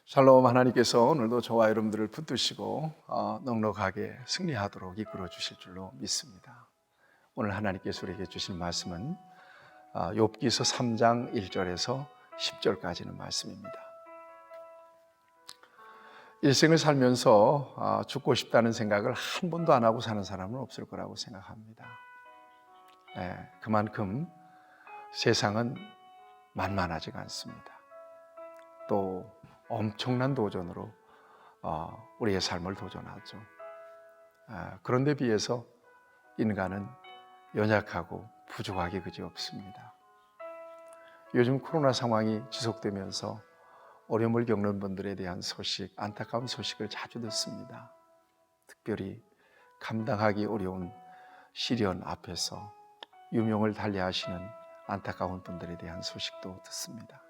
샬롬. 하나님께서 오늘도 저와 여러분들을 붙드시고 넉넉하게 승리하도록 이끌어 주실 줄로 믿습니다. 오늘 하나님께서 우리에게 주신 말씀은 욥기서 3장 1절에서 10절까지는 말씀입니다. 일생을 살면서 죽고 싶다는 생각을 한 번도 안 하고 사는 사람은 없을 거라고 생각합니다. 그만큼 세상은 만만하지가 않습니다. 또 엄청난 도전으로 우리의 삶을 도전하죠. 그런데 비해서 인간은 연약하고 부족하기 그지없습니다. 요즘 코로나 상황이 지속되면서 어려움을 겪는 분들에 대한 소식, 안타까운 소식을 자주 듣습니다. 특별히 감당하기 어려운 시련 앞에서 유명을 달리하시는 안타까운 분들에 대한 소식도 듣습니다.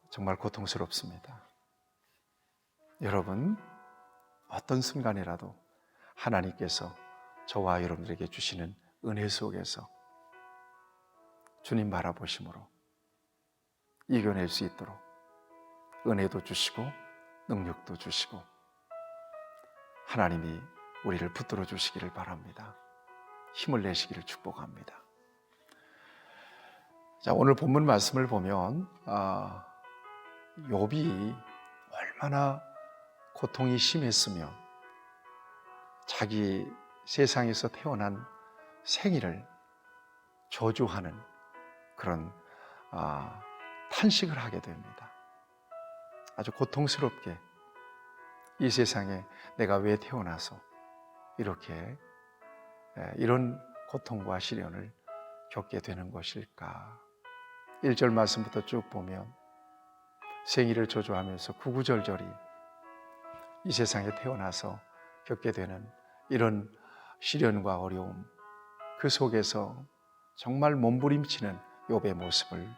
정말 고통스럽습니다. 여러분, 어떤 순간이라도 하나님께서 저와 여러분들에게 주시는 은혜 속에서 주님 바라보심으로 이겨낼 수 있도록 은혜도 주시고 능력도 주시고 하나님이 우리를 붙들어 주시기를 바랍니다. 힘을 내시기를 축복합니다. 자, 오늘 본문 말씀을 보면 욥이 얼마나 고통이 심했으며 자기 세상에서 태어난 생일을 저주하는 그런 탄식을 하게 됩니다. 아주 고통스럽게 이 세상에 내가 왜 태어나서 이렇게 이런 고통과 시련을 겪게 되는 것일까. 1절 말씀부터 쭉 보면 생일을 저주하면서 구구절절히 이 세상에 태어나서 겪게 되는 이런 시련과 어려움, 그 속에서 정말 몸부림치는 욥의 모습을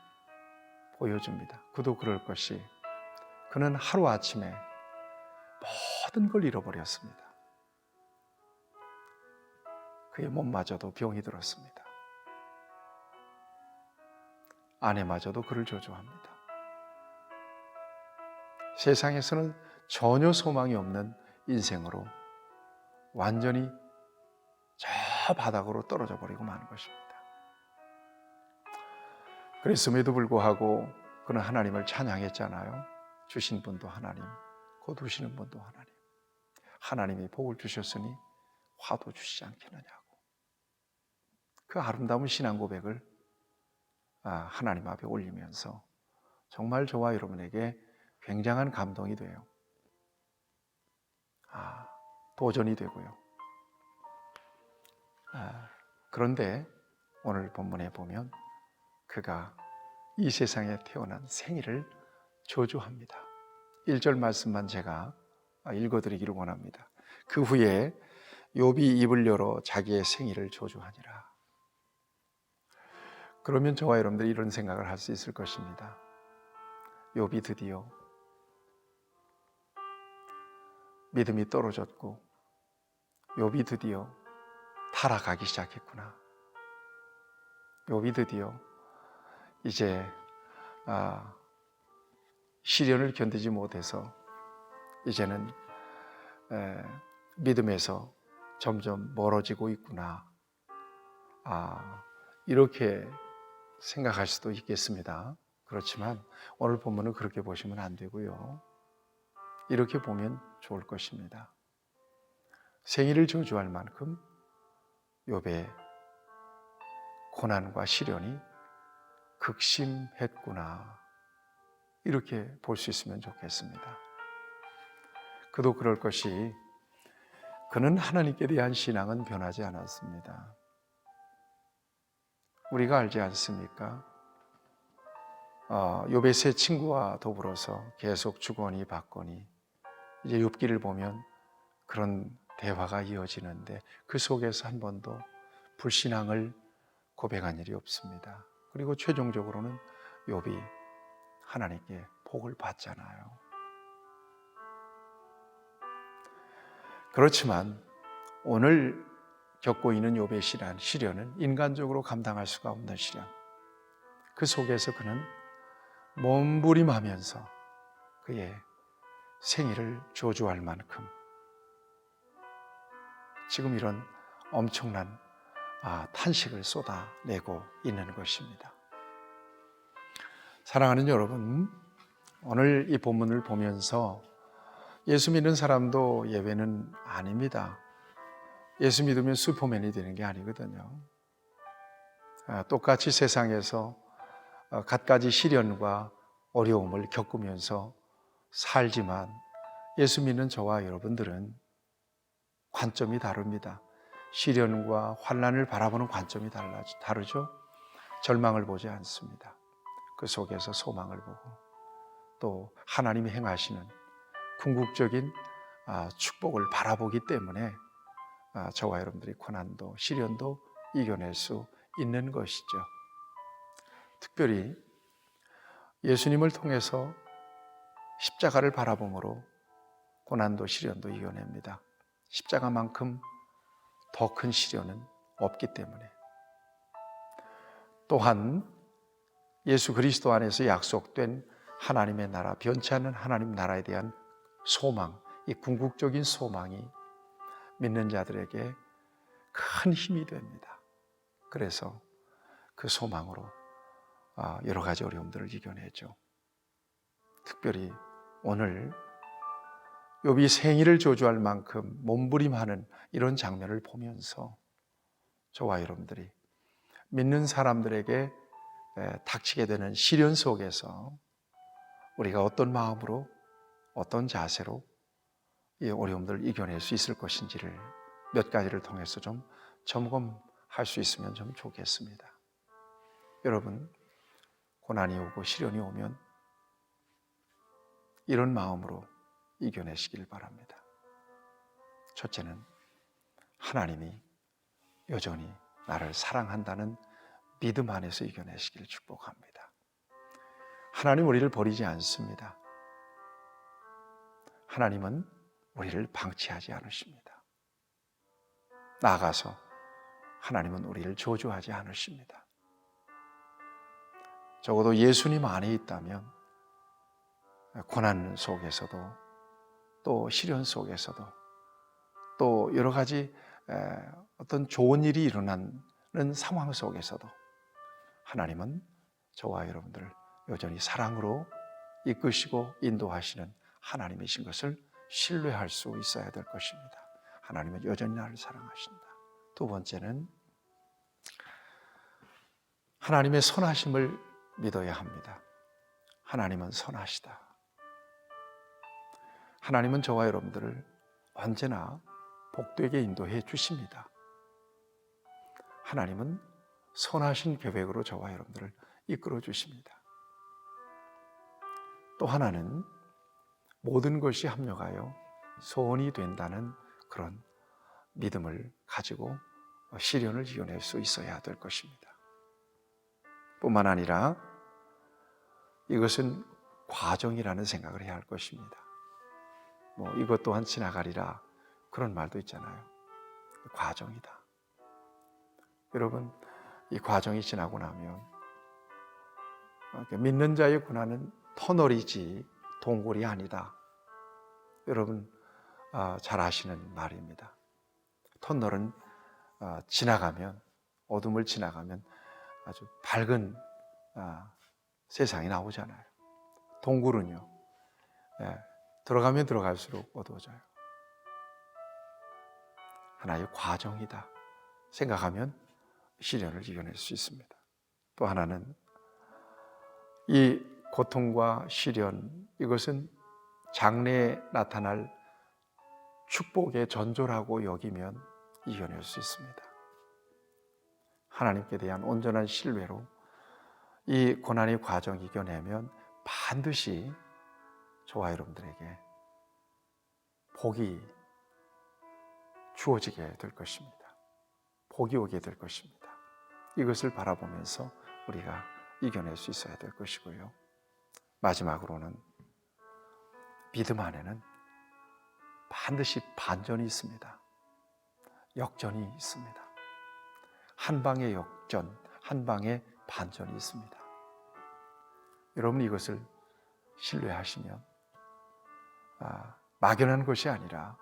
보여줍니다. 그도 그럴 것이 그는 하루아침에 모든 걸 잃어버렸습니다. 그의 몸마저도 병이 들었습니다. 아내마저도 그를 저주합니다. 세상에서는 전혀 소망이 없는 인생으로 완전히 저 바닥으로 떨어져 버리고 마는 것입니다. 그랬음에도 불구하고 그는 하나님을 찬양했잖아요. 주신 분도 하나님, 거두시는 분도 하나님. 하나님이 복을 주셨으니 화도 주시지 않겠느냐고. 그 아름다운 신앙 고백을 하나님 앞에 올리면서 정말 저와 여러분에게 굉장한 감동이 돼요. 도전이 되고요. 그런데 오늘 본문에 보면 그가 이 세상에 태어난 생일을 저주합니다. 1절 말씀만 제가 읽어드리기를 원합니다. 그 후에 욥이 입을 열어 자기의 생일을 저주하니라. 그러면 저와 여러분들이 이런 생각을 할 수 있을 것입니다. 욥이 드디어 믿음이 떨어졌고 욥이 드디어 타락하기 시작했구나. 욥이 드디어 이제 시련을 견디지 못해서 이제는 믿음에서 점점 멀어지고 있구나. 이렇게 생각할 수도 있겠습니다. 그렇지만 오늘 본문은 그렇게 보시면 안 되고요. 이렇게 보면 좋을 것입니다. 생일을 저주할 만큼 욥의 고난과 시련이 극심했구나. 이렇게 볼 수 있으면 좋겠습니다. 그도 그럴 것이 그는 하나님께 대한 신앙은 변하지 않았습니다. 우리가 알지 않습니까? 욥의 세 친구와 더불어서 계속 주거니 받거니 이제 욥기를 보면 그런 대화가 이어지는데 그 속에서 한 번도 불신앙을 고백한 일이 없습니다. 그리고 최종적으로는 욥이 하나님께 복을 받잖아요. 그렇지만 오늘 겪고 있는 욥의 시련은 인간적으로 감당할 수가 없는 시련. 그 속에서 그는 몸부림하면서 그의 생일을 저주할 만큼 지금 이런 엄청난 탄식을 쏟아내고 있는 것입니다. 사랑하는 여러분, 오늘 이 본문을 보면서 예수 믿는 사람도 예외는 아닙니다. 예수 믿으면 슈퍼맨이 되는 게 아니거든요. 똑같이 세상에서 갖가지 시련과 어려움을 겪으면서 살지만 예수 믿는 저와 여러분들은 관점이 다릅니다. 시련과 환난을 바라보는 관점이 다르죠. 절망을 보지 않습니다. 그 속에서 소망을 보고 또 하나님이 행하시는 궁극적인 축복을 바라보기 때문에 저와 여러분들이 고난도 시련도 이겨낼 수 있는 것이죠. 특별히 예수님을 통해서 십자가를 바라봄으로 고난도 시련도 이겨냅니다. 십자가만큼 더 큰 시련은 없기 때문에. 또한 예수 그리스도 안에서 약속된 하나님의 나라, 변치 않는 하나님 나라에 대한 소망, 이 궁극적인 소망이 믿는 자들에게 큰 힘이 됩니다. 그래서 그 소망으로 여러 가지 어려움들을 이겨내죠. 특별히 오늘 욥이 생일을 저주할 만큼 몸부림하는 이런 장면을 보면서 저와 여러분들이 믿는 사람들에게 닥치게 되는 시련 속에서 우리가 어떤 마음으로 어떤 자세로 이 어려움들을 이겨낼 수 있을 것인지를 몇 가지를 통해서 좀 점검할 수 있으면 좀 좋겠습니다. 여러분, 고난이 오고 시련이 오면 이런 마음으로 이겨내시길 바랍니다. 첫째는 하나님이 여전히 나를 사랑한다는 믿음 안에서 이겨내시기를 축복합니다. 하나님 우리를 버리지 않습니다. 하나님은 우리를 방치하지 않으십니다. 나아가서 하나님은 우리를 저주하지 않으십니다. 적어도 예수님 안에 있다면 고난 속에서도 또 시련 속에서도 또 여러 가지 어떤 좋은 일이 일어나는 상황 속에서도 하나님은 저와 여러분들을 여전히 사랑으로 이끄시고 인도하시는 하나님이신 것을 신뢰할 수 있어야 될 것입니다. 하나님은 여전히 나를 사랑하신다. 두 번째는 하나님의 선하심을 믿어야 합니다. 하나님은 선하시다. 하나님은 저와 여러분들을 언제나 복되게 인도해 주십니다. 하나님은 선하신 계획으로 저와 여러분들을 이끌어 주십니다. 또 하나는 모든 것이 합력하여 소원이 된다는 그런 믿음을 가지고 시련을 이겨낼 수 있어야 될 것입니다. 뿐만 아니라 이것은 과정이라는 생각을 해야 할 것입니다. 이것 또한 지나가리라 그런 말도 있잖아요. 과정이다. 여러분, 이 과정이 지나고 나면 믿는 자의 고난은 터널이지 동굴이 아니다. 여러분 잘 아시는 말입니다. 터널은 지나가면, 어둠을 지나가면 아주 밝은 세상이 나오잖아요. 동굴은요, 들어가면 들어갈수록 어두워져요. 하나의 과정이다 생각하면 시련을 이겨낼 수 있습니다. 또 하나는 이 고통과 시련, 이것은 장래에 나타날 축복의 전조라고 여기면 이겨낼 수 있습니다. 하나님께 대한 온전한 신뢰로 이 고난의 과정 이겨내면 반드시 저와 여러분들에게 복이 주어지게 될 것입니다. 복이 오게 될 것입니다. 이것을 바라보면서 우리가 이겨낼 수 있어야 될 것이고요. 마지막으로는 믿음 안에는 반드시 반전이 있습니다. 역전이 있습니다. 한 방의 역전, 한 방의 반전이 있습니다. 여러분 이것을 신뢰하시면 막연한 것이 아니라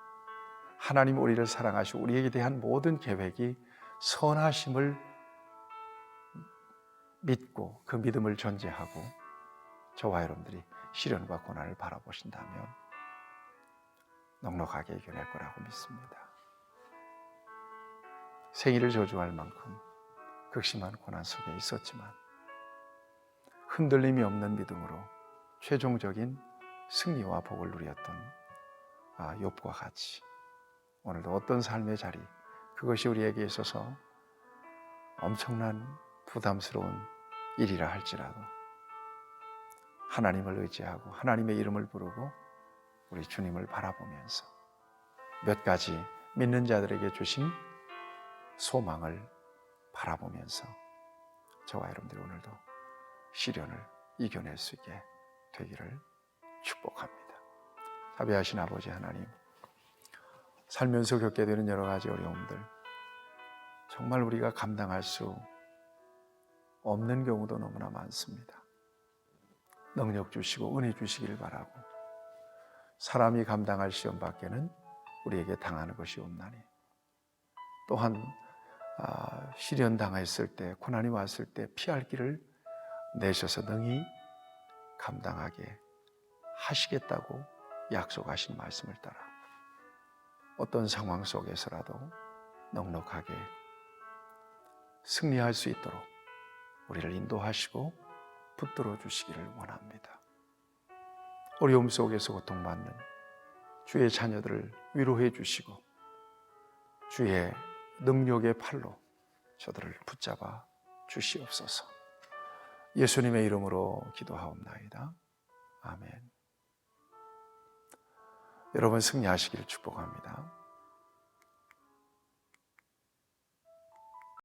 하나님 우리를 사랑하시고 우리에게 대한 모든 계획이 선하심을 믿고 그 믿음을 전제하고 저와 여러분들이 시련과 고난을 바라보신다면 넉넉하게 이겨낼 거라고 믿습니다. 생일을 저주할 만큼 극심한 고난 속에 있었지만 흔들림이 없는 믿음으로 최종적인 승리와 복을 누렸던 욥과 같이 오늘도 어떤 삶의 자리, 그것이 우리에게 있어서 엄청난 부담스러운 일이라 할지라도 하나님을 의지하고 하나님의 이름을 부르고 우리 주님을 바라보면서 몇 가지 믿는 자들에게 주신 소망을 바라보면서 저와 여러분들이 오늘도 시련을 이겨낼 수 있게 되기를 축복합니다. 자비하신 아버지 하나님, 살면서 겪게 되는 여러 가지 어려움들, 정말 우리가 감당할 수 없는 경우도 너무나 많습니다. 능력 주시고 은혜 주시길 바라고, 사람이 감당할 시험 밖에는 우리에게 당하는 것이 없나니, 또한 시련 당했을 때, 고난이 왔을 때 피할 길을 내셔서 능히 감당하게 하시겠다고 약속하신 말씀을 따라 어떤 상황 속에서라도 넉넉하게 승리할 수 있도록 우리를 인도하시고 붙들어 주시기를 원합니다. 어려움 속에서 고통받는 주의 자녀들을 위로해 주시고 주의 능력의 팔로 저들을 붙잡아 주시옵소서. 예수님의 이름으로 기도하옵나이다. 아멘. 여러분 승리하시기를 축복합니다.